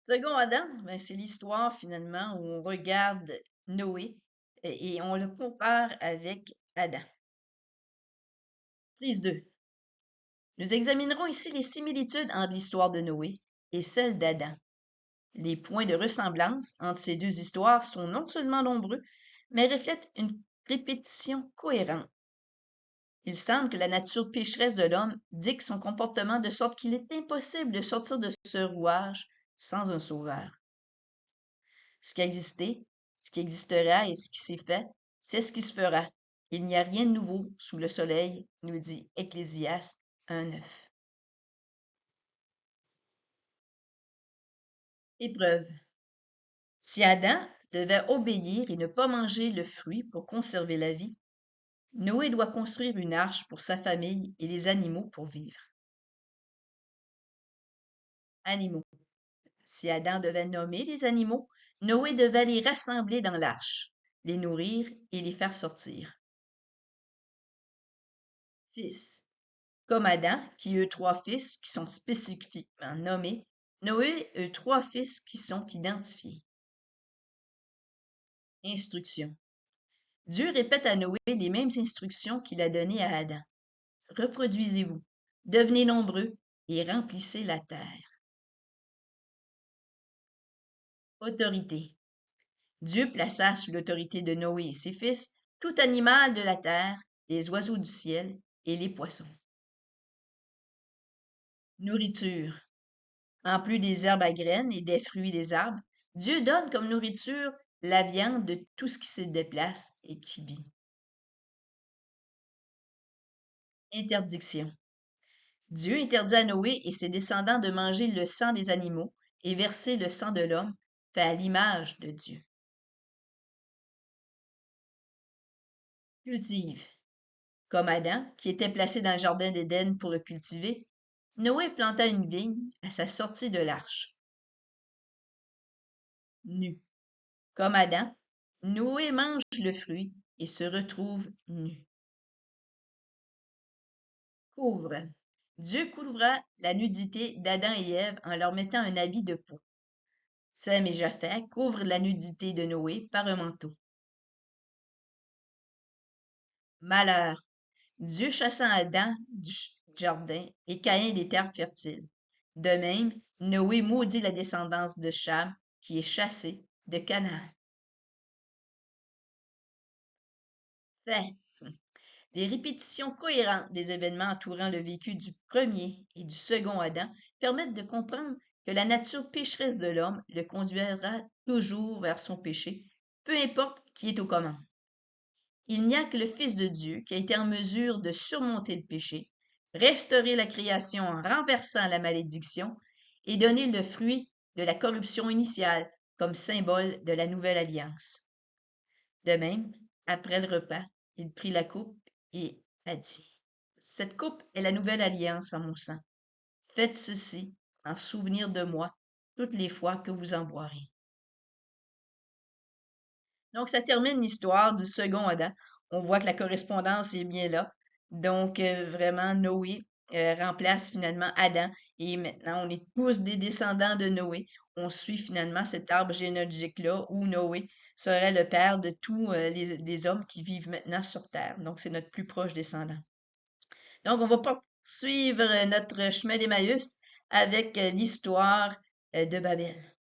Second Adam, ben, c'est l'histoire finalement où on regarde Noé et on le compare avec Adam. Prise 2. Nous examinerons ici les similitudes entre l'histoire de Noé et celle d'Adam. Les points de ressemblance entre ces deux histoires sont non seulement nombreux, mais reflètent une répétition cohérente. Il semble que la nature pécheresse de l'homme dicte son comportement de sorte qu'il est impossible de sortir de ce rouage sans un sauveur. Ce qui a existé, ce qui existera et ce qui s'est fait, c'est ce qui se fera. Il n'y a rien de nouveau sous le soleil, nous dit Ecclésiaste 1:9. Épreuve. Si Adam devait obéir et ne pas manger le fruit pour conserver la vie, Noé doit construire une arche pour sa famille et les animaux pour vivre. Animaux. Si Adam devait nommer les animaux, Noé devait les rassembler dans l'arche, les nourrir et les faire sortir. Fils. Comme Adam, qui eut trois fils qui sont spécifiquement nommés, Noé eut trois fils qui sont identifiés. Instructions. Dieu répète à Noé les mêmes instructions qu'il a données à Adam. Reproduisez-vous, devenez nombreux et remplissez la terre. Autorité. Dieu plaça sous l'autorité de Noé et ses fils tout animal de la terre, les oiseaux du ciel et les poissons. Nourriture. En plus des herbes à graines et des fruits des arbres, Dieu donne comme nourriture la viande de tout ce qui se déplace et qui vit. Interdiction. Dieu interdit à Noé et ses descendants de manger le sang des animaux et verser le sang de l'homme, fait à l'image de Dieu. Cultive. Comme Adam, qui était placé dans le jardin d'Éden pour le cultiver, Noé planta une vigne à sa sortie de l'arche. Nu. Comme Adam, Noé mange le fruit et se retrouve nu. Couvre. Dieu couvra la nudité d'Adam et Ève en leur mettant un habit de peau. Sem et Japheth couvrent la nudité de Noé par un manteau. Malheur. Dieu chassa Adam du jardin et Caïn des terres fertiles. De même, Noé maudit la descendance de Cham, qui est chassée de Canaan. Fait. Les répétitions cohérentes des événements entourant le vécu du premier et du second Adam permettent de comprendre que la nature pécheresse de l'homme le conduira toujours vers son péché, peu importe qui est aux commandes. Il n'y a que le Fils de Dieu qui a été en mesure de surmonter le péché, restaurer la création en renversant la malédiction et donner le fruit de la corruption initiale comme symbole de la nouvelle alliance. De même, après le repas, il prit la coupe et a dit, cette coupe est la nouvelle alliance en mon sang. Faites ceci en souvenir de moi toutes les fois que vous en boirez. Donc, ça termine l'histoire du second Adam. On voit que la correspondance est bien là. Donc, vraiment, Noé remplace finalement Adam. Et maintenant, on est tous des descendants de Noé. On suit finalement cet arbre généalogique-là où Noé serait le père de tous les hommes qui vivent maintenant sur Terre. Donc, c'est notre plus proche descendant. Donc, on va poursuivre notre chemin d'Emmaüs avec l'histoire de Babel.